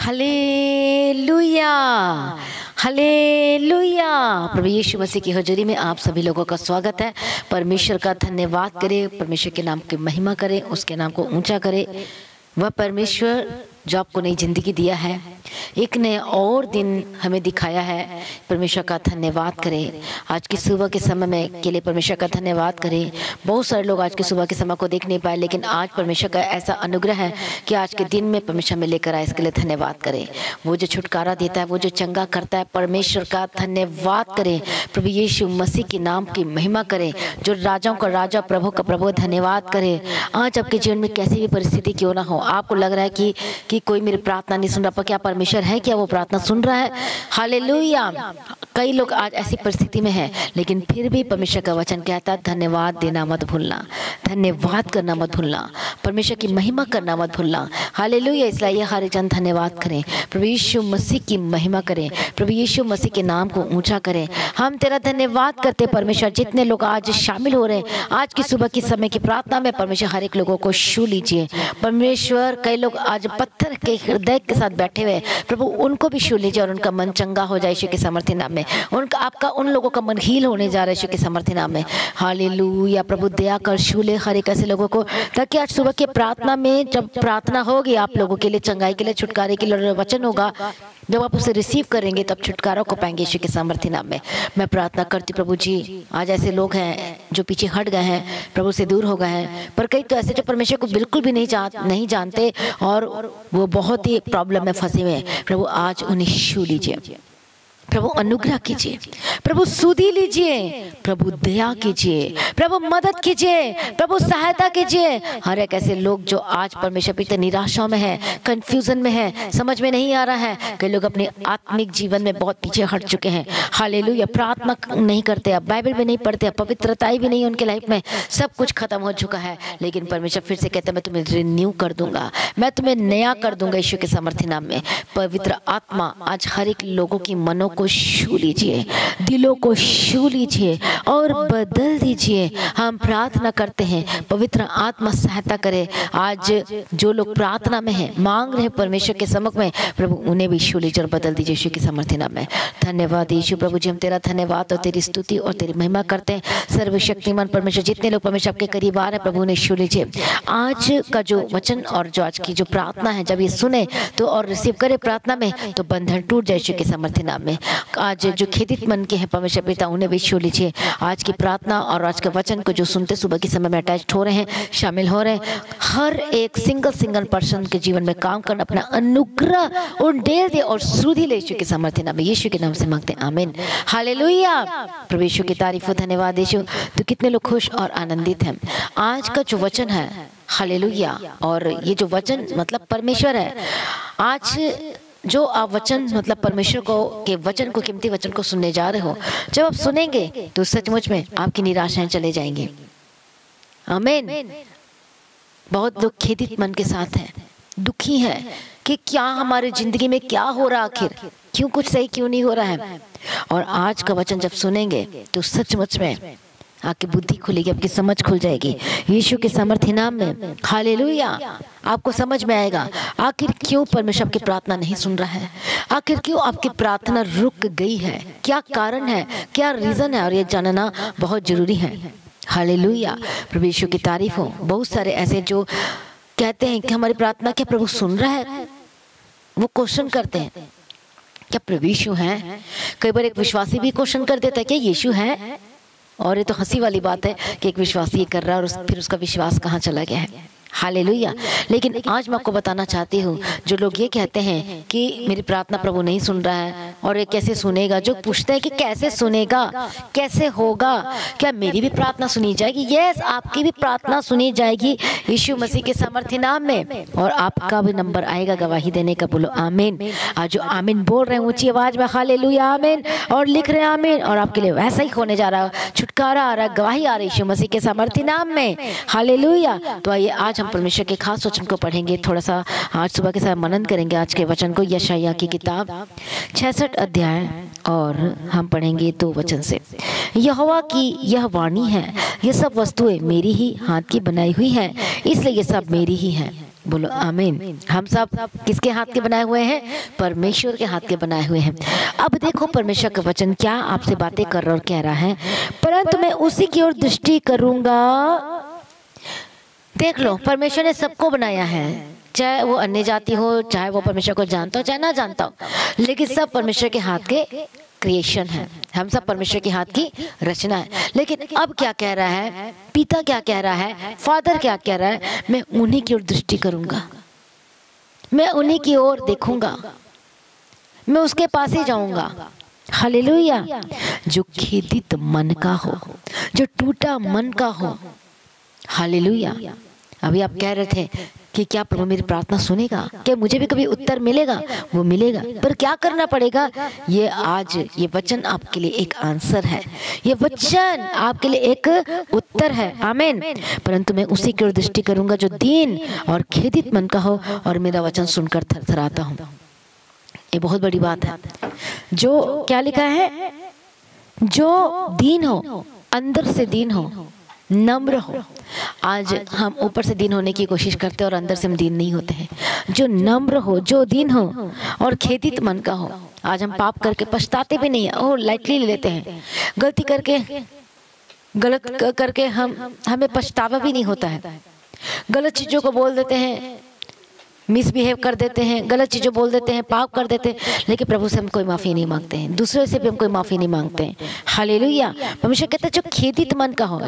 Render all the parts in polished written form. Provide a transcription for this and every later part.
Hallelujah, hallelujah. प्रभु यीशु मसीह की हजूरी में आप सभी लोगों का स्वागत है। परमेश्वर का धन्यवाद करें, परमेश्वर के नाम की महिमा करें, उसके नाम को ऊंचा करें। वह परमेश्वर जो आपको नई जिंदगी दिया है, एक नया और दिन हमें दिखाया है, परमेश्वर का धन्यवाद करें। आज की सुबह के समय में के लिए परमेश्वर का धन्यवाद करें। बहुत सारे लोग आज की सुबह के समय को देख नहीं पाए, लेकिन आज परमेश्वर का ऐसा अनुग्रह है कि आज के दिन में परमेश्वर में लेकर आए, इसके लिए धन्यवाद करें। वो जो छुटकारा देता है, वो जो चंगा करता है, परमेश्वर का धन्यवाद करें। प्रभु यीशु मसीह के नाम की महिमा करें। जो राजाओं का राजा, प्रभु का प्रभु, धन्यवाद करें। आज आपके जीवन में कैसी भी परिस्थिति क्यों ना हो, आपको लग रहा है कि कोई मेरी प्रार्थना नहीं सुन रहा, पर क्या परमेश्वर है, क्या वो प्रार्थना सुन रहा है? हालेलुया। कई लोग आज ऐसी परिस्थिति में हैं, लेकिन फिर भी परमेश्वर का वचन कहता है धन्यवाद देना मत भूलना, धन्यवाद करना मत भूलना, परमेश्वर की महिमा करना मत भूलना। हालेलुया। इसलिए हर एक जन धन्यवाद करें, प्रभु यीशु मसीह की महिमा करें, प्रभु यीशु मसीह के नाम को ऊंचा करें। हम तेरा धन्यवाद करते परमेश्वर। जितने लोग आज शामिल हो रहे हैं आज की सुबह की समय की प्रार्थना में, परमेश्वर हर एक लोगों को छू लीजिए परमेश्वर। कई लोग आज पत्थर के हृदय के साथ बैठे हुए, प्रभु उनको भी छू लीजिए और उनका मन चंगा हो जाए यीशु के सामर्थ्य नाम में। उनका आपका उन लोगों का मन हील होने जा रहा है यीशु के सामर्थ्य नाम में। हालेलुया। प्रभु दया कर छू ले हर एक ऐसे लोगों को, ताकि आज सुबह की प्रार्थना में जब प्रार्थना होगी आप लोगों के लिए, चंगाई के लिए, छुटकारे के लिए वचन होगा, जब आप उसे रिसीव करेंगे तब छुटकारा को पाएंगे यीशु के सामर्थ्य नाम में। मैं प्रार्थना करती प्रभु जी, आज ऐसे लोग हैं जो पीछे हट गए हैं, प्रभु से दूर हो गए हैं, पर कई तो ऐसे जो परमेश्वर को बिल्कुल भी नहीं जानते और वो बहुत ही प्रॉब्लम में फंसे हुए हैं। प्रभु आज उन्हें छू लीजिए, प्रभु अनुग्रह कीजिए, प्रभु सुधि लीजिए, प्रभु दया कीजिए, प्रभु मदद कीजिए, प्रभु सहायता कीजिए। हर एक ऐसे लोग जो आज परमेश्वर पिता निराशा में है, कंफ्यूजन में है, समझ में नहीं आ रहा है। कई लोग अपने आत्मिक जीवन में बहुत पीछे हट चुके हैं। हालेलुया। प्रार्थना नहीं करते, अब बाइबल भी नहीं पढ़ते, पवित्रता भी नहीं उनके लाइफ में, सब कुछ खत्म हो चुका है। लेकिन परमेश्वर फिर से कहता है मैं तुम्हें रिन्यू कर दूंगा, मैं तुम्हें नया कर दूंगा यीशु के सामर्थ्य नाम में। पवित्र आत्मा आज हर एक लोगों की मनों को छू लीजिए, दिलों को छू लीजिए और बदल दीजिए। हम प्रार्थना करते हैं पवित्र आत्मा सहायता करे। आज जो लोग प्रार्थना में हैं, मांग रहे हैं परमेश्वर के सम्मुख में, प्रभु उन्हें भी छू लीजिए और बदल दीजिए यीशु की सामर्थ्य नाम में। धन्यवाद यीशु। प्रभु जी हम तेरा धन्यवाद और तेरी स्तुति और तेरी महिमा करते हैं। सर्वशक्तिमान परमेश्वर, जितने लोग परमेश्वर आपके करीब आ रहे हैं प्रभु उन्हें छू लीजिए। आज का जो वचन और जो आज की जो प्रार्थना है, जब ये सुने तो और रिसीव करे प्रार्थना में, तो बंधन टूट जाए यीशु के सामर्थ्य नाम में। आज जो खेदित मन के हैं परमेश्वर पिता उन्हें भी छू लीजिए। आज की प्रार्थना और आज के वचन को जो सुनते सुबह के समय में अटैच हो रहे हैं, शामिल हो रहे हैं, हर एक सिंगल पर्सन के जीवन में काम करना, अपना अनुग्रह और डेल दे और सुधि ले यीशु के सामर्थ्य नाम में। यीशु के नाम से मांगते हैं, आमीन। हालेलुया। प्रभु यीशु की तारीफ हो, धन्यवाद यीशु। तो कितने लोग खुश और आनंदित हैं। आज का जो वचन है, हालेलुया, और ये जो वचन मतलब परमेश्वर है। आज जो आप वचन मतलब परमेश्वर को के वचन को, कीमती वचन को सुनने जा रहे हो, जब आप सुनेंगे तो सचमुच में आपकी निराशाएं चले जाएंगी। आमीन। बहुत लोग खेदित मन के साथ हैं, दुखी हैं कि क्या हमारी जिंदगी में क्या हो रहा, आखिर क्यों कुछ सही क्यों नहीं हो रहा है। और आज का वचन जब सुनेंगे तो सचमुच में आपकी बुद्धि खुलेगी, आपकी समझ खुल जाएगी यीशु के सामर्थ्य नाम में। हालेलुया। आपको समझ में आएगा आखिर क्यों परमेश्वर आपकी प्रार्थना नहीं सुन रहा है, आखिर क्यों आपकी प्रार्थना रुक गई है, क्या कारण है, क्या रीजन है, और ये जानना बहुत जरूरी है। हालेलुया। प्रभु यीशु की तारीफ हो। बहुत सारे ऐसे जो कहते हैं कि हमारी प्रार्थना क्या प्रभु सुन रहा है, वो क्वेश्चन करते हैं क्या प्रभु यीशु है। कई बार एक विश्वासी भी क्वेश्चन कर देता है क्या यीशु है। और ये तो हंसी वाली बात है कि एक विश्वासी ये कर रहा है और फिर उसका विश्वास कहाँ चला गया है। हालेलुया। लेकिन आज मैं आपको बताना चाहती हूँ, जो लोग ये कहते हैं कि मेरी प्रार्थना प्रभु नहीं सुन रहा है और ये कैसे सुनेगा, जो पूछते हैं कि कैसे सुनेगा, कैसे होगा, क्या मेरी भी प्रार्थना सुनी जाएगी। यस, आपकी भी प्रार्थना सुनी जाएगी यीशु मसीह के सामर्थ्य नाम में, और आपका भी नंबर आएगा गवाही देने का। बोलो आमीन। आज जो आमीन बोल रहे हैं ऊंची आवाज में हालेलुया आमीन, और लिख रहे हैं आमीन, और आपके लिए वैसा ही होने जा रहा है। छुटकारा आ रहा है, गवाही आ रही है यीशु मसीह के सामर्थ्य नाम में। हालेलुया। तो आइए आज परमेश्वर के खास वचन को पढ़ेंगे, थोड़ा सा आज सुबह के साथ मनन करेंगे आज के वचन को। यशायाह की किताब 66 अध्याय, और हम पढ़ेंगे 2 वचन से। यहोवा की यह वाणी है, ये सब वस्तुएं मेरी ही हाथ की बनाई हुई हैं, इसलिए ये सब मेरी ही हैं। बोलो आमीन। हम सब किसके हाथ के बनाए हुए हैं? परमेश्वर के हाथ के बनाए हुए हैं। अब देखो परमेश्वर का वचन क्या आपसे बातें कर रहा और कह रहा है, परंतु मैं उसी की ओर दृष्टि करूंगा। देख लो, परमेश्वर ने सबको बनाया है, चाहे वो अन्य जाति हो, चाहे वो परमेश्वर को जानता हो चाहे ना जानता हो, लेकिन सब परमेश्वर के हाथ के क्रिएशन है। हम सब परमेश्वर के हाथ की रचना है। लेकिन अब क्या कह रहा है पिता, क्या कह रहा है फादर, क्या कह रहा है? मैं उन्हीं की ओर दृष्टि करूंगा, मैं उन्हीं की ओर देखूंगा, मैं उसके पास ही जाऊंगा। हालेलुया। जो खेदित मन का हो, जो टूटा मन का हो। हालेलुया। अभी आप कह रहे थे कि क्या प्रभु मेरी प्रार्थना सुनेगा, क्या मुझे भी कभी उत्तर मिलेगा? वो मिलेगा, पर क्या करना पड़ेगा? ये आज ये वचन आपके लिए एक आंसर है, ये वचन आपके लिए एक उत्तर है। आमीन। परंतु मैं उसी की ओर दृष्टि करूंगा जो दीन और खेदित मन का हो और मेरा वचन सुनकर थरथराता हूँ। ये बहुत बड़ी बात है। जो क्या लिखा है? जो दीन हो, अंदर से दीन हो, नम्र हो। आज हम ऊपर से दीन होने की कोशिश करते हैं और अंदर से हम दीन नहीं होते हैं। जो नम्र हो, जो दीन हो और खेदित मन का हो। आज हम पाप करके पछताते भी नहीं है, और लाइटली ले लेते हैं। गलती करके, गलत करके हमें पछतावा भी नहीं होता है। गलत चीजों को बोल देते हैं, मिसबिहेव कर देते हैं, गलत चीज़ें बोल देते हैं, पाप कर देते हैं, लेकिन प्रभु से हम कोई माफ़ी नहीं मांगते हैं, दूसरे से भी हम कोई माफ़ी नहीं मांगते हैं। हालेलुया। परमेश्वर कहते हैं जो खेदित मन का हो,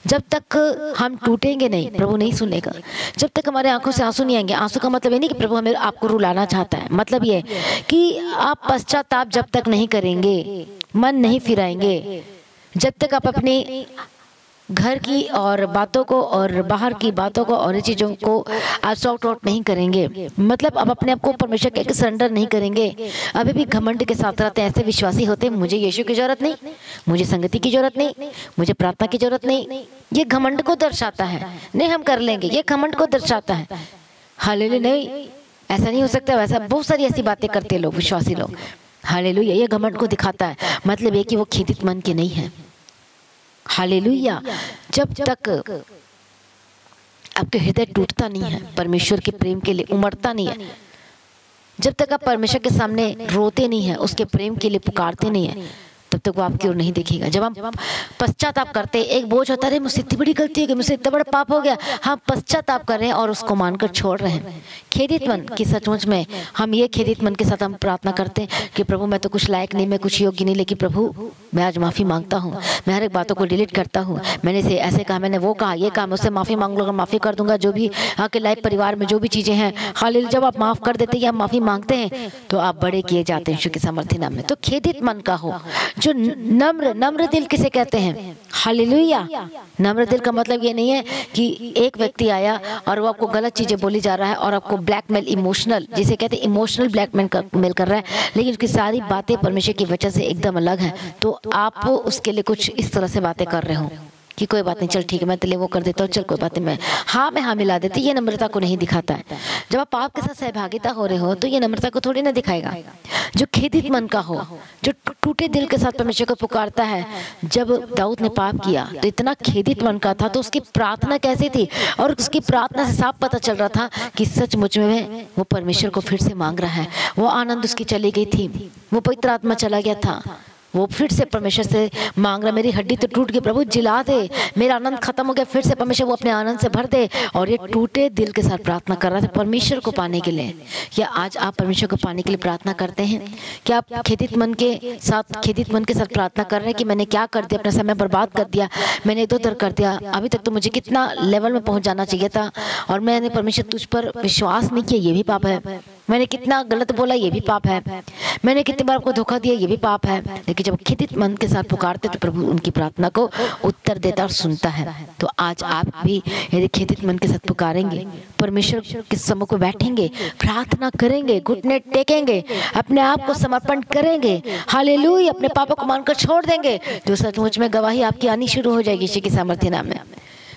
जब तक हम टूटेंगे नहीं प्रभु नहीं सुनेगा। जब तक हमारे आंखों से आंसू नहीं आएंगे। आंसू का मतलब ये नहीं कि प्रभु हमें आपको रुलाना चाहता है, मतलब ये कि आप पश्चाताप जब तक नहीं करेंगे, मन नहीं फिराएंगे, जब तक आप अपनी घर की और बातों को और बाहर की बातों को और चीज़ों को आप सॉर्ट आउट नहीं करेंगे, मतलब अब अपने आप को परमेश्वर के सरेंडर नहीं करेंगे, अभी भी घमंड के साथ रहते हैं, ऐसे विश्वासी होते हैं मुझे यीशु की जरूरत नहीं, मुझे संगति की जरूरत नहीं, मुझे प्रार्थना की जरूरत नहीं। ये घमंड को दर्शाता है, नहीं हम कर लेंगे, ये घमंड को दर्शाता है। हालेलुया। नहीं, ऐसा नहीं हो सकता, वैसा बहुत सारी ऐसी बातें करते लोग, विश्वासी लोग। हालेलुया। ये घमंड को दिखाता है, मतलब ये कि वो खेदित मन के नहीं है। हालेलुया। जब तक आपके हृदय टूटता नहीं है, परमेश्वर के प्रेम के लिए उमड़ता नहीं है, जब तक आप परमेश्वर के सामने रोते नहीं है, उसके प्रेम के लिए पुकारते नहीं है, तब तक वो आपकी ओर नहीं देखेगा। जब हम पश्चाताप करते, एक बोझ होता है मुझसे इतनी बड़ी गलती हो गई, मुझसे इतना बड़ा पाप हो गया, हम पश्चाताप कर रहे हैं और उसको मानकर छोड़ रहे हैं। खेदित मन की सचमुच में हम ये खेदित मन के साथ हम प्रार्थना करते हैं कि प्रभु मैं तो कुछ लायक नहीं, मैं कुछ योग्य नहीं, लेकिन प्रभु मैं आज माफ़ी मांगता हूँ, मैं हर एक बातों को डिलीट करता हूँ, मैंने से ऐसे कहा, मैंने वो कहा, ये कहा, मैं उससे माफ़ी मांग लूँगा, माफ़ी कर दूंगा, जो भी आपके लाइफ परिवार में जो भी चीज़ें हैं। हालेलुया। जब आप माफ़ कर देते हैं या माफ़ी मांगते हैं तो आप बड़े किए जाते हैं यीशु के सामर्थ्य नाम में। तो खेदित मन का हो, जो नम्र दिल किसे कहते हैं? हालेलुया। नम्र दिल का मतलब ये नहीं है कि एक व्यक्ति आया और वो आपको गलत चीजें बोली जा रहा है और आपको ब्लैकमेल, इमोशनल जिसे कहते हैं इमोशनल ब्लैकमेल कर रहा है, लेकिन उसकी सारी बातें परमेश्वर की वजह से एकदम अलग है, तो आप उसके लिए कुछ इस तरह से बातें कर रहे हो कि कोई बात नहीं, चल ठीक है, मैं तेरे वो कर देता हूँ, चल कोई बात नहीं, मैं हाँ मिला देती। ये नम्रता को नहीं दिखाता है। जब आप पाप के साथ सहभागिता हो रहे हो तो ये नम्रता को थोड़ी ना दिखाएगा। जो खेदित मन का हो, जो टूटे दिल के साथ परमेश्वर को पुकारता है। जब दाऊद ने पाप किया तो इतना खेदित मन का था, तो उसकी प्रार्थना कैसी थी, और उसकी प्रार्थना से साफ पता चल रहा था कि सचमुच में वो परमेश्वर को फिर से मांग रहा है। वो आनंद उसकी चली गई थी, वो पवित्र आत्मा चला गया था, वो फिर से परमेश्वर से मांग रहा, मेरी हड्डी तो टूट गई प्रभु जिला दे, मेरा आनंद खत्म हो गया, फिर से परमेश्वर वो अपने आनंद से भर दे। और ये टूटे दिल के साथ प्रार्थना कर रहा था परमेश्वर को पाने के लिए। क्या आज आप परमेश्वर को पाने के लिए प्रार्थना करते हैं? क्या आप खेदित मन के साथ प्रार्थना कर रहे हैं कि मैंने क्या कर दिया, अपना समय बर्बाद कर दिया, मैंने इधर उधर कर दिया, अभी तक तो मुझे कितना लेवल में पहुंच जाना चाहिए था और मैंने परमेश्वर तुझ पर विश्वास नहीं किया, ये भी पाप है, मैंने कितना गलत बोला, ये भी पाप है, मैंने कितनी बार आपको धोखा दिया, ये भी पाप है। लेकिन जब खेदित मन के साथ पुकारते तो प्रभु उनकी प्रार्थना को उत्तर देता और सुनता है। तो आज आप भी यदि खेदित मन के साथ पुकारेंगे, परमेश्वर के सम्मुख को बैठेंगे, प्रार्थना करेंगे, घुटने टेकेंगे, अपने आप को समर्पण करेंगे, हालेलुया, अपने पापों को मानकर छोड़ देंगे, तो सचमुच में गवाही आपकी आनी शुरू हो जाएगी। यीशु के सामर्थ्य नाम में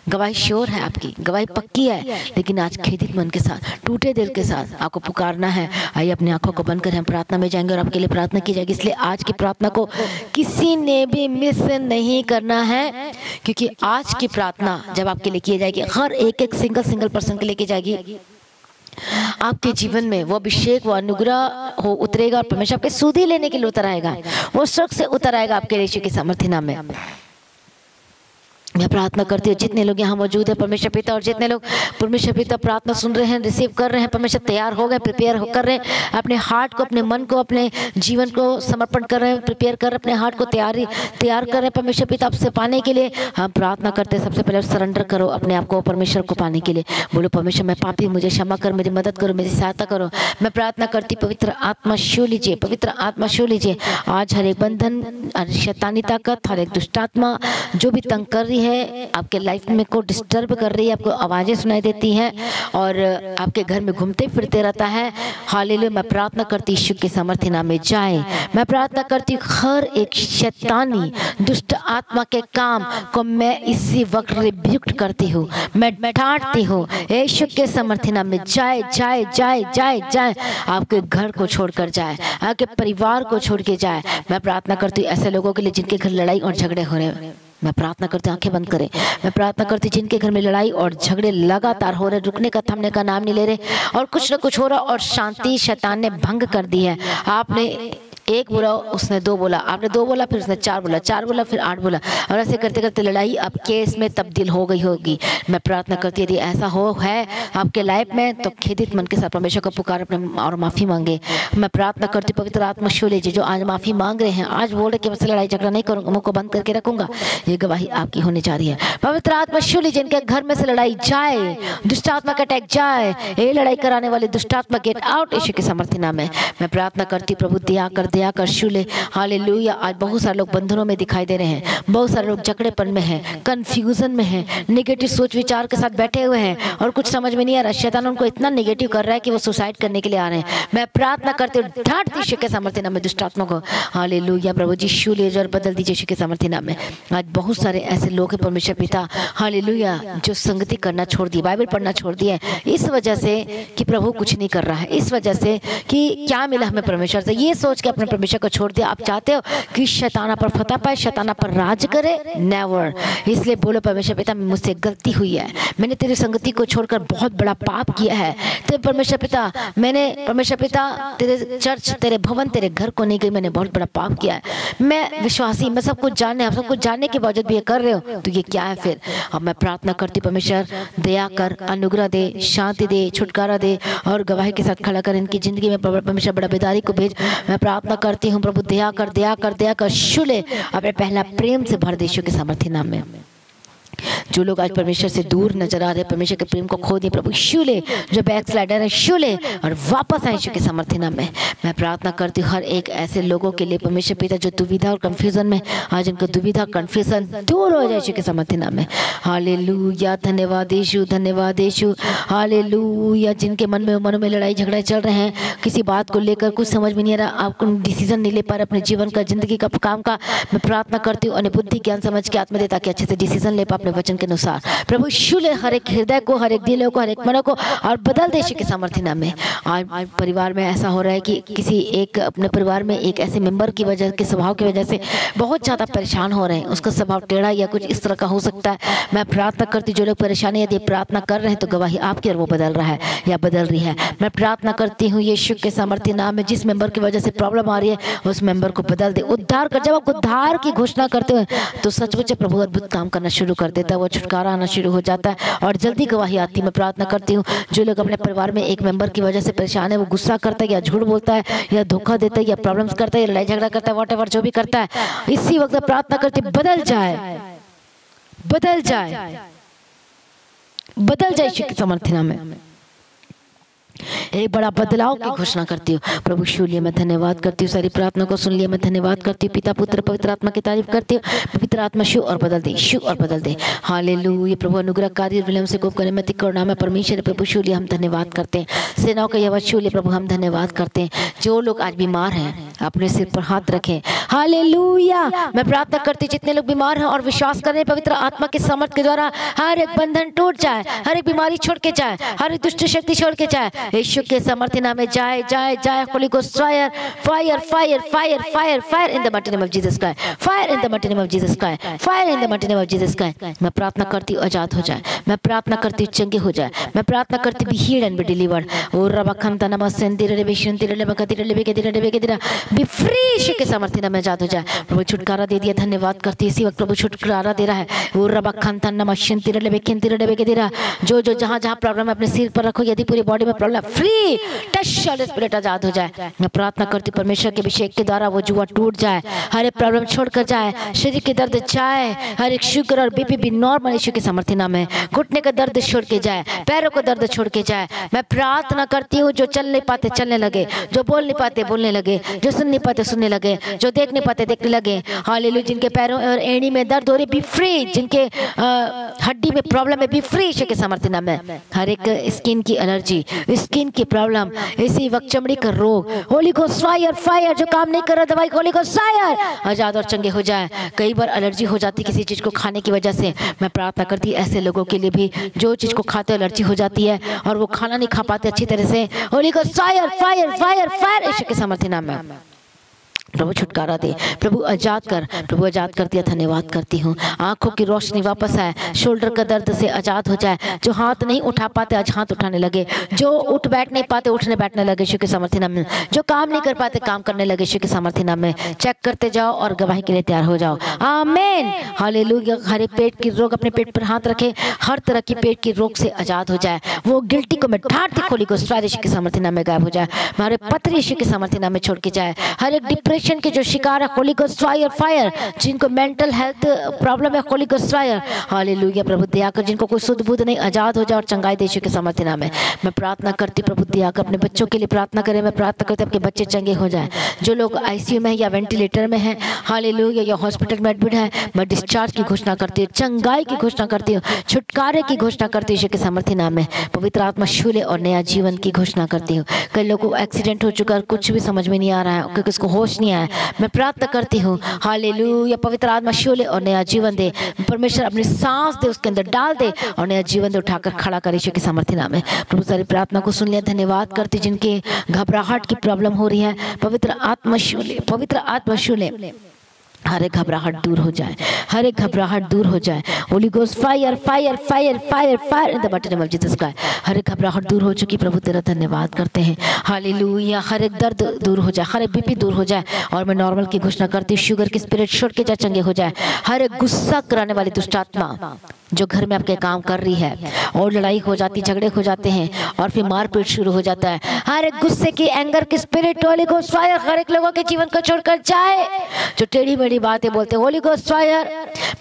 गवाही श्योर है, आपकी गवाही पक्की है। लेकिन आज खेदित मन के साथ, टूटे दिल के साथ आपको पुकारना है। आइए अपनी आंखों को बंद कर हम प्रार्थना में जाएंगे और आपके लिए प्रार्थना की जाएगी। इसलिए आज की प्रार्थना को किसी ने भी मिस नहीं करना है, क्योंकि आज की प्रार्थना जब आपके लिए की जाएगी, हर एक सिंगल पर्सन के लिए की जाएगी, आपके जीवन में वो अभिषेक, वो अनुग्रह हो उतरेगा और परमेश्वर आपके सुधि लेने के लिए उतर आएगा, वो स्वर्ग से उतर आएगा आपके यीशु के सामर्थ्य नाम में। मैं प्रार्थना करती हूँ जितने लोग यहाँ मौजूद हैं परमेश्वर पिता, और जितने लोग परमेश्वर पिता प्रार्थना सुन रहे हैं, रिसीव कर रहे हैं, परमेश्वर तैयार हो गए, प्रिपेयर कर रहे हैं, अपने हार्ट को, अपने मन को, अपने जीवन को समर्पण कर रहे हैं, प्रिपेयर कर रहे हैं, अपने हार्ट को तैयार कर रहे हैं परमेश्वर पिता आपसे पाने के लिए। हम प्रार्थना करते हैं सबसे पहले सरेंडर करो अपने आप को परमेश्वर को पाने के लिए। बोलो परमेश्वर मैं पापी, मुझे क्षमा कर, मेरी मदद करो, मेरी सहायता करो। मैं प्रार्थना करती पवित्र आत्मा छू लीजिए, पवित्र आत्मा छू लीजिए। आज हर एक बंधन, शैतानी ताकत, हर एक दुष्ट आत्मा जो भी तंग कर रही है, आपके लाइफ में को डिस्टर्ब कर रही है, आपको आवाजें सुनाई देती हैं और आपके घर में घूमते फिरते रहता है, हालेलुया मैं प्रार्थना करती यीशु के सामर्थ्य नाम में जाए। मैं प्रार्थना करती हूँ हर एक शैतानी दुष्ट आत्मा के काम को मैं इसी वक्त रिब्यूक करती हूँ, मैं डांटती हूँ, यीशु के सामर्थ्य नाम में जाए जाए जाए जाए जाए, आपके घर को छोड़कर जाए, आपके परिवार को छोड़ के जाए। मैं प्रार्थना करती हूँ ऐसे लोगों के लिए जिनके घर लड़ाई और झगड़े हो रहे हैं। मैं प्रार्थना करती हूँ आंखें बंद करें। मैं प्रार्थना करती हूँ जिनके घर में लड़ाई और झगड़े लगातार हो रहे, रुकने का थमने का नाम नहीं ले रहे, और कुछ न कुछ हो रहा और शांति शैतान ने भंग कर दी है। आपने एक बोला, उसने दो बोला, आपने दो बोला, फिर उसने चार बोला, चार बोला, फिर आठ बोला, और ऐसे करते करते लड़ाई अब केस में तब्दील हो गई होगी। मैं प्रार्थना करती यदि ऐसा हो है आपके लाइफ में तो खेदित मन के साथ परमेश्वर को पुकार अपने और माफ़ी मांगे। मैं प्रार्थना करती पवित्र आत्मा छू लीजिए जो आज माफ़ी मांग रहे हैं, आज बोल रहे कि मुझसे लड़ाई झगड़ा नहीं करूँगा, मुँह को बंद करके रखूंगा, ये गवाही आपकी होने जा रही है। पवित्र आत्मा छू लीजिए, इनके घर में से लड़ाई जाए, दुष्ट आत्मा का अटैक जाए, ये लड़ाई कराने वाले दुष्ट आत्मा गेट आउट यीशु के सामर्थ्य नाम में। मैं प्रार्थना करती प्रभु दया कर छू ले, हालेलुया। आज बहुत सारे लोग बंधनों में दिखाई दे रहे हैं, बहुत सारे लोग जकड़ेपन में हैं, कंफ्यूजन में हैं, नेगेटिव सोच विचार के साथ बैठे हुए हैं और कुछ समझ में नहीं आ रहा, शैतान उनको इतना नेगेटिव कर रहा है कि वो सुसाइड करने के लिए आ रहे हैं। मैं प्रार्थना करती हूँ डांटती यीशु के सामर्थ्य नाम में दुष्ट आत्मा को, हालेलुया। प्रभु जी छू ले और बदल दीजिए यीशु के सामर्थ्य नाम में। आज बहुत सारे ऐसे लोग हैं परमेश्वर पिता, हालेलुया, जो संगति करना छोड़ दिए, बाइबल पढ़ना छोड़ दिए इस वजह से कि प्रभु कुछ नहीं कर रहा है, इस वजह से कि क्या मिला हमें परमेश्वर से, ये सोच के अपने परमेश्वर को छोड़ दिया। आप चाहते हो कि शैताना पर फतह पाए, शैताना पर राज करे, नेवर। इसलिए बोलो परमेश्वर पिता मुझसे गलती हुई है, मैंने तेरी संगति को छोड़कर बहुत बड़ा पाप किया है। तेरे परमेश्वर पिता, मैंने परमेश्वर पिता तेरे चर्च, तेरे भवन, तेरे घर को नहीं गई, मैंने बहुत बड़ा पाप किया है। मैं विश्वासी, मैं सब कुछ जानने, आप सब कुछ जानने के बावजूद भी ये कर रहे हो तो ये क्या है फिर। अब मैं प्रार्थना करती परमेश्वर दया कर, अनुग्रह दे, शांति दे, छुटकारा दे और गवाही के साथ खड़ा कर इनकी जिंदगी में परमेश्वर बड़ा बेदारी को भेज। मैं प्रार्थना करती हूँ प्रभु दया कर, दया कर, दया कर, शुले अपने पहला प्रेम से भर दे यीशु के सामर्थ्य नाम में। जो लोग आज परमेश्वर से दूर नजर आ रहे हैं, परमेश्वर के प्रेम को खो दिए, प्रभु शुले जो बैक स्लाइडर है शुले और वापस आए यीशु के सामर्थ्य नाम में। मैं प्रार्थना करती हूँ हर एक ऐसे लोगों के लिए परमेश्वर पिता जो दुविधा और कंफ्यूजन में, आज इनको दुविधा कंफ्यूजन दूर हो जाए यीशु के सामर्थ्य नाम में। हालेलुया, धन्यवाद यीशु, धन्यवाद यीशु, हालेलुया। जिनके मन में लड़ाई झगड़ा चल रहे हैं, किसी बात को लेकर कुछ समझ में नहीं आ रहा, आपको डिसीजन नहीं ले पा रहे अपने जीवन का, जिंदगी का, काम का, मैं प्रार्थना करती हूँ बुद्धि ज्ञान समझ के आत्मा दे ताकि अच्छे से डिसीजन ले पा अपने वचन के अनुसार। प्रभु शुले हर एक हृदय को, हर एक दिलों को, हर एक मनों को और बदल दे यीशु के सामर्थ्य नाम में। आज परिवार में ऐसा हो रहा है कि किसी एक अपने परिवार में एक ऐसे मेंबर की वजह के स्वभाव की वजह से बहुत ज़्यादा परेशान हो रहे हैं, उसका स्वभाव टेढ़ा या कुछ इस तरह का हो सकता है। मैं प्रार्थना करती जो लोग परेशानी यदि प्रार्थना कर रहे हैं तो गवाही आपकी और वो बदल रहा है या बदल रही है। मैं प्रार्थना करती हूँ यीशु के सामर्थ्य नाम में, जिस मेंबर की वजह से प्रॉब्लम आ रही है उस मेंबर को बदल दे, उद्धार कर। जब आप उद्धार की घोषणा करते हो तो सचमुच प्रभु अद्भुत काम करना शुरू कर देता है, वो छुटकारा आना शुरू हो जाता है और जल्दी गवाही आती है। मैं प्रार्थना करती हूँ जो लोग अपने परिवार में एक मेंबर की वजह से परेशान है, वो गुस्सा करता है या झूठ बोलता है या धोखा देता है या प्रॉब्लम्स करता है या लड़ाई झगड़ा करता है, व्हाटएवर जो भी करता है, इसी वक्त प्रार्थना करती बदल जाए, बदल जाए, बदल जाए यीशु के सामर्थ्य नाम में। एक बड़ा बदलाव की घोषणा करती हूँ। प्रभु शुभ लिए मैं धन्यवाद करती हूँ, सारी प्रार्थना को सुन लिया मैं धन्यवाद करती हूँ। पिता पुत्र पवित्र आत्मा की तारीफ करती हूँ। पवित्र आत्मा शु और बदल दे, शु और बदल दे। हालेलुया। प्रभु अनुग्रहकारी विलम्ब से कोप करने में करुणा में परमेश्वर प्रभु शुभ लिए हम धन्यवाद करते हैं। सेनाओं का यहोवा शुभ लिए प्रभु हम धन्यवाद करते हैं। जो लोग आज बीमार हैं अपने सिर पर हाथ रखें, हालेलुया। मैं प्रार्थना करती जितने लोग बीमार हैं और विश्वास कर रहे हैं पवित्र आत्मा के समर्थ के द्वारा हर एक बंधन टूट जाए, हर एक बीमारी छोड़ के जाए, हर एक दुष्ट शक्ति छोड़ के जाए, यीशु के समर्थी नाम में जाए जाए जाए। Holy ghost fire fire fire fire fire fire in the mighty name of Jesus Christ, fire in the mighty name of Jesus Christ, fire in the mighty name of Jesus Christ. मैं प्रार्थना करती हूँ आजाद हो जाए, मैं प्रार्थना करती हूँ चंगे हो जाए, मैं प्रार्थना करती be healed and be delivered. ओ रबखन तना सेंती रे बेशंती रे बकती रे बेके रे बेके रे बी फ्री, यीशु के समर्थी नाम में आजाद हो जाए। प्रभु छुटकारा दे दिया, धन्यवाद करती इसी वक्त प्रभु छुटकारा दे रहा है। ओ रबखन तना मशंती रे बेकेंती रे बेके रे, जो जो जहां जहां प्रॉब्लम है अपने सिर पर रखो, यदि पूरी बॉडी में problem free touch shall spirit आजाद हो जाए। मैं प्रार्थना करती परमेश्वर के अभिषेक के द्वारा वो जुआ टूट जाए, हर एक प्रॉब्लम छोड़कर जाए, शरीर के दर्द जाए, हर एक शुगर और बीपी भी नॉर्मल यीशु के समर्थी नाम है। घुटने का दर्द छोड़ के जाए, पैरों को दर्द छोड़ के जाए। मैं प्रार्थना करती हूँ जो चल नहीं पाते चलने लगे, जो बोल नहीं पाते बोलने लगे, जो सुन नहीं पाते सुनने लगे, जो देख नहीं पाते देखने लगे। हालेलुया। जिनके पैरों और एड़ी में दर्द हो रही बी फ्री, जिनके हड्डी में प्रॉब्लम है बी फ्री यीशु के समर्थी नाम है। हर एक स्किन की एलर्जी, स्किन की प्रॉब्लम, इसी वक्त चमड़ी का रोग, होली गोस्ट फायर फायर, जो काम नहीं कर रहा दवाई होली गोस्ट फायर आजाद और चंगे हो जाए। कई बार एलर्जी हो जाती किसी चीज को खाने की वजह से, मैं प्रार्थना करती ऐसे लोगों के लिए भी जो चीज को खाते एलर्जी हो जाती है और वो खाना नहीं खा पाते अच्छी तरह से, holy ghost fire fire fire fire यीशु के समर्थी नाम में। प्रभु छुटकारा दे, प्रभु आजाद कर, प्रभु आजाद कर दिया, धन्यवाद करती हूँ। आंखों की रोशनी वापस आए, शोल्डर का दर्द से आजाद हो जाए, जो हाथ नहीं उठा पाते आज हाथ उठाने लगे, जो उठ बैठ नहीं पाते उठने बैठने लगे यीशु के समर्थी नाम में, जो काम नहीं कर पाते काम करने लगे यीशु के समर्थी नाम में। चेक करते जाओ और गवाही के लिए तैयार हो जाओ। आमीन हालेलुया। हर एक पेट की रोग अपने पेट पर हाथ रखे, हर तरह की पेट की रोग से आजाद हो जाए। वो गिल्टी को मैं ढांढती खोली को यीशु के समर्थी नाम में गायब हो जाए। हमारे पत्र यीशु के समर्थी नाम में छोड़ के जाए। हर एक डिप्रेशन के जो शिकार है होली गोस्ट फायर फायर, जिनको मेंटल हेल्थ प्रॉब्लम है होली गोस्ट फायर हालेलुया। प्रभु दया कर, जिनको कोई शुद्ध बुद्ध नहीं आजाद हो जाए और चंगाई दे यीशु के समर्थी नाम में। मैं प्रार्थना करती प्रभु दया कर, अपने बच्चों के लिए प्रार्थना करें। मैं प्रार्थना करती आपके बच्चे चंगे हो जाए। जो लोग आईसीयू में या वेंटिलेटर में हैं हालेलुया या हॉस्पिटल में एडमिट है, मैं डिस्चार्ज की घोषणा करती हूँ, चंगाई की घोषणा करती हूँ, छुटकारे की घोषणा करती हूँ यीशु के समर्थी नाम में। पवित्र आत्मा छूले और नया जीवन की घोषणा करती हूँ। कई लोगों को एक्सीडेंट हो चुका है, कुछ भी समझ में नहीं आ रहा है क्योंकि उसको होश नहीं आया। मैं प्रार्थना करती हूँ हालेलुया, पवित्र आत्मा छूले और नया जीवन दे। परमेश्वर अपनी सांस दे, उसके अंदर डाल दे और नया जीवन दे, उठाकर खड़ा करे यीशु के समर्थी नाम में। प्रभु सारी प्रार्थना को सुन लिया, धन्यवाद करती। जिनके घबराहट की प्रॉब्लम हो रही है पवित्र आत्मा छूले, पवित्र आत्मा छूले, हर एक घबराहट दूर हो जाए, हर एक घबराहट दूर हो जाए। Holy ghost fire fire fire fire fire in the mighty name of Jesus Christ. हर एक घबराहट दूर हो चुकी, प्रभु तेरा धन्यवाद करते हैं हालेलुया। हर एक दर्द दूर हो जाए, हर एक बीपी दूर हो जाए और मैं नॉर्मल की घोषणा करती हूँ। शुगर की स्पिरिट छोड़ के जाए, चंगे हो जाए। हर एक गुस्सा कराने वाली दुष्ट आत्मा जो घर में आपके काम कर रही है और लड़ाई हो जाती, झगड़े हो जाते हैं और फिर मारपीट शुरू हो जाता है, हर एक गुस्से की एंगर की स्पिरिट होली गोस्ट फायर हर एक लोगों के जीवन को छोड़कर जाए। जो टेढ़ी मेढ़ी बातें बोलते हैं होली गोस्ट फायर।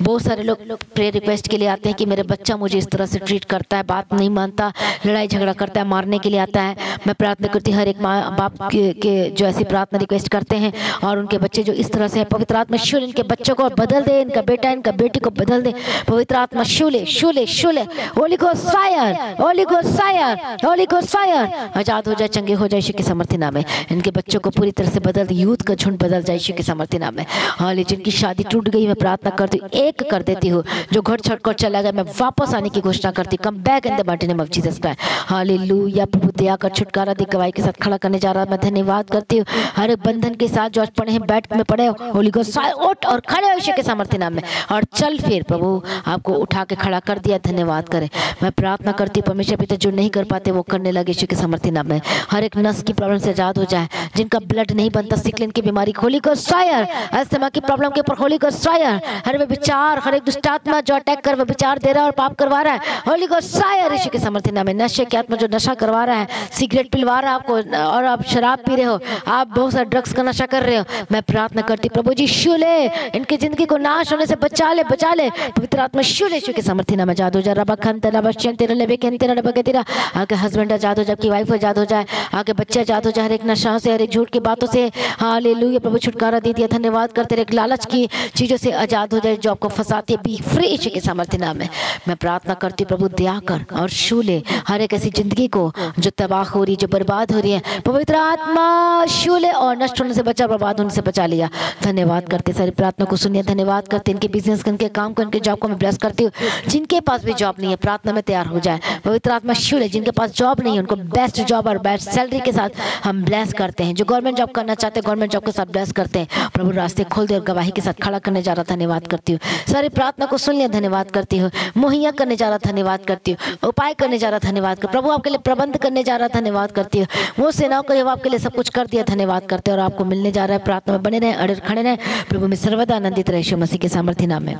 बहुत सारे लोग प्रेयर रिक्वेस्ट के लिए आते हैं कि मेरे बच्चा मुझे इस तरह से ट्रीट करता है, बात नहीं मानता, लड़ाई झगड़ा करता है, मारने के लिए आता है। मैं प्रार्थना करती हूँ हर एक माँ बाप के जो ऐसी प्रार्थना रिक्वेस्ट करते हैं और उनके बच्चे जो इस तरह से, पवित्र आत्मा शूल इनके बच्चों को बदल दे, इनका बेटा इनका बेटी को बदल दे। पवित्र आत्मा शूले शूले शूले, holy ghost fire, holy ghost fire, holy ghost fire. आजाद हो जाए, चंगे हो जाए यीशु के समर्थी नाम में। इनके बच्चों को पूरी तरह से बदल दे, यूथ का झुंड बदल जाए यीशु के समर्थी नाम में। हालेलुया। जिनकी शादी टूट गई मैं प्रार्थना करती हूँ, एक कर देती हूँ। जो घर छोड़कर चला गया मैं वापस आने की घोषणा करती हूँ, come back in the mighty name of Jesus Christ hallelujah. प्रभु दया कर, छुटकारा दे, गवाही के साथ खड़ा करने जा रहा। मैं धन्यवाद करती हूँ हर एक बंधन के साथ जो आज पड़े हैं, बेड में पड़े, होली गोस्ट फायर उठ और खड़े हो यीशु के समर्थी नाम में और चल। फिर प्रभु आपको उठा के खड़ा कर दिया, धन्यवाद करें। मैं प्रार्थना करती हूँ परमेश्वर पिता जो नहीं कर पाते वो करने लगे यीशु के समर्थी नाम में। हर एक नस की प्रॉब्लम से आजाद हो जाए, जिनका ब्लड नहीं बनता, सिकलिन की बीमारी होली गोस्ट फायर, अस्थमा की प्रॉब्लम के ऊपर होली गोस्ट फायर। हर वे विचार, हर एक दुष्ट आत्मा जो अटैक कर वो विचार दे रहा है और पाप करवा रहा है, होली गोस्ट फायर यीशु के समर्थी नाम में। नशे की आत्मा जो नशा करवा रहा है, सिगरेट पिलवा रहा है आपको और आप शराब पी रहे हो, आप बहुत सारे ड्रग्स का नशा कर रहे हो, मैं प्रार्थना करती प्रभु जी शूले इनकी जिंदगी को नाश होने से बचा ले, बचा ले। पवित्र आत्मा शूले यीशु के समर्थी नाम आजाद हो जाए। रबा खन तेरा बच्चन तेरा लेबे केन तेरा रबा के तेरा आके हस्बैंड आजाद हो जाए, आपकी वाइफ आजाद हो जाए, आके बच्चे आजाद हो जाए, हर एक नशा से, हर एक झूठ की बातों से। हालेलुया प्रभु छुटकारा दे दिया, धन्यवाद करते रहे। लालच की चीजों से आजाद हो जाए जो आपको फंसाती है, बी फ्री यीशु के सामर्थ्य नाम में मैं प्रार्थना करती हूँ। प्रभु दया कर और छू ले हर एक ऐसी जिंदगी को जो तबाह हो रही, जो बर्बाद हो रही है। पवित्र आत्मा छू ले और नष्ट होने से बचा, बर्बाद होने से बचा लिया। धन्यवाद करते सारी प्रार्थना को सुनिए, धन्यवाद करते इनके बिजनेस को, इनके काम को, इनके जॉब को मैं ब्लेस करती हूँ। जिनके पास भी जॉब नहीं है प्रार्थना में तैयार हो जाए। पवित्र आत्मा छू ले जिनके पास जॉब नहीं है उनको बेस्ट जॉब और बेस्ट सैलरी के साथ हम ब्लेस करते हैं। जो गवर्नमेंट जॉब करना चाहते हैं गवर्नमेंट जॉब के साथ ब्लेस करते हैं। प्रभु रास्ते खोल दे और गवाही के साथ खड़ा करने जा रहा, धन्यवाद करती हूँ। सारी प्रार्थना को सुन लिया, धन्यवाद करती हूँ। मुहैया करने जा रहा, धन्यवाद करती हूँ। उपाय करने जा रहा, धन्यवाद कर। प्रभु आपके लिए प्रबंध करने जा रहा, धन्यवाद करती हूँ। वो सेनाओं को जब आपके लिए सब कुछ कर दिया, धन्यवाद करते हैं। और आपको मिलने जा रहा है, प्रार्थना में बने रहे, अड़े खड़े रहे। प्रभु में सर्वदा आनंदित रहे यीशु मसीह के सामर्थ्य नाम में।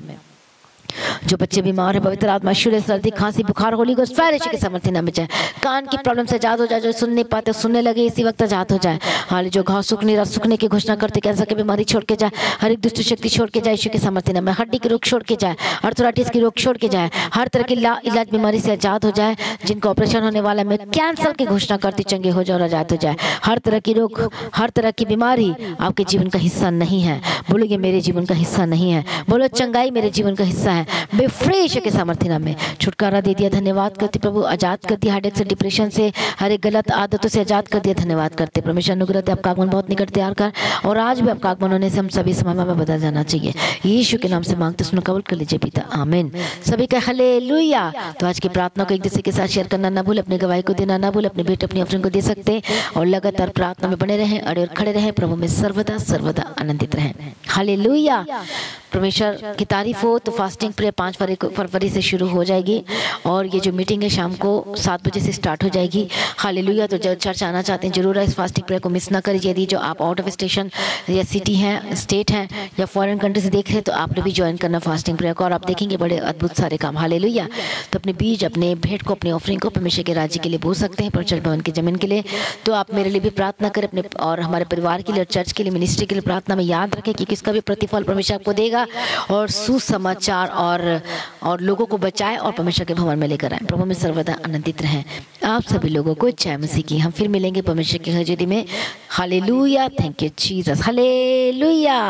जो बच्चे बीमार है पवित्र आत्मा शूल, सर्दी खांसी बुखार होली गोस्ट फायर यीशु के सामर्थ्य नाम में जाए। कान की प्रॉब्लम से आजाद हो जाए, जो सुन नहीं पाते सुनने लगे इसी वक्त आजाद हो जाए। हाल जो घाव सूख नहीं रहा सूखने की घोषणा करते, कैंसर की बीमारी छोड़ के जाए, हर एक दुष्ट शक्ति छोड़ के जाए यीशु के सामर्थ्य नाम में। हड्डी के रोग छोड़ के जाए, अर्थराइटिस की रोग छोड़ के जाए, हर तरह की इलाज बीमारी से आजाद हो जाए। जिनको ऑपरेशन होने वाला है मैं कैंसर की घोषणा करती, चंगे हो जाए और आजाद हो जाए। हर तरह की रोग, हर तरह की बीमारी आपके जीवन का हिस्सा नहीं है। बोलो ये मेरे जीवन का हिस्सा नहीं है। बोलो चंगाई मेरे जीवन का हिस्सा है। बे फ्री यीशु के सामर्थ्य नाम में छुटकारा दे दिया, धन्यवाद करते प्रभु। आजाद कर दिया, हार्ट से, डिप्रेशन से, हर एक गलत आदतों से आजाद कर दिया, धन्यवाद करते। परमेश्वर अनुग्रह दे, आपका आगमन बहुत निकट तैयार कर और आज भी आपका आगमन होने से हम सभी समय में बदल जाना चाहिए। यीशु के नाम से मांगते सुनो, कबूल कर लीजिए पिता, आमीन। सभी का हालेलुया। तो आज की प्रार्थना को एक दूसरे के साथ शेयर करना ना भूल, अपनी गवाही को देना ना भूल, अपने बेटे अपनी ऑफरिंग को दे सकते हैं और लगातार प्रार्थना में बने रहें, अड़े और खड़े रहें। प्रभु में सर्वदा सर्वदा आनंदित रहें। हालेलुया। परमेश्वर की तारीफ हो। तो फास्टिंग प्रेयर 5 फरवरी से शुरू हो जाएगी और ये जो मीटिंग है शाम को 7 बजे से स्टार्ट हो जाएगी। हालेलुया। तो जो चर्च आना चाहते हैं जरूर इस फास्टिंग प्रेयर को मिस ना करिए। यदि जो आप आउट ऑफ स्टेशन या सिटी हैं, स्टेट हैं या फॉरेन कंट्री से देख रहे हैं तो आपने भी ज्वाइन करना फास्टिंग प्रेयर को और आप देखेंगे बड़े अद्भुत सारे काम। हालेलुया। तो अपने बीज, अपने भेंट को, अपने ऑफरिंग को परमेश्वर के राज्य के लिए बो सकते हैं, पर चर्च भवन की जमीन के लिए। तो आप मेरे लिए भी प्रार्थना करें, अपने और हमारे परिवार के लिए और चर्च के लिए, मिनिस्ट्री के लिए प्रार्थना में याद रखें कि किसका भी प्रतिफल परमेश्वर आपको देगा और सुसमाचार और लोगों को बचाए और परमेश्वर के भवन में लेकर आए। प्रभु में सर्वदा आनंदित रहें। आप सभी लोगों को जय मसीह की। हम फिर मिलेंगे परमेश्वर की हजूरी में। Hallelujah. Thank you Jesus. Hallelujah.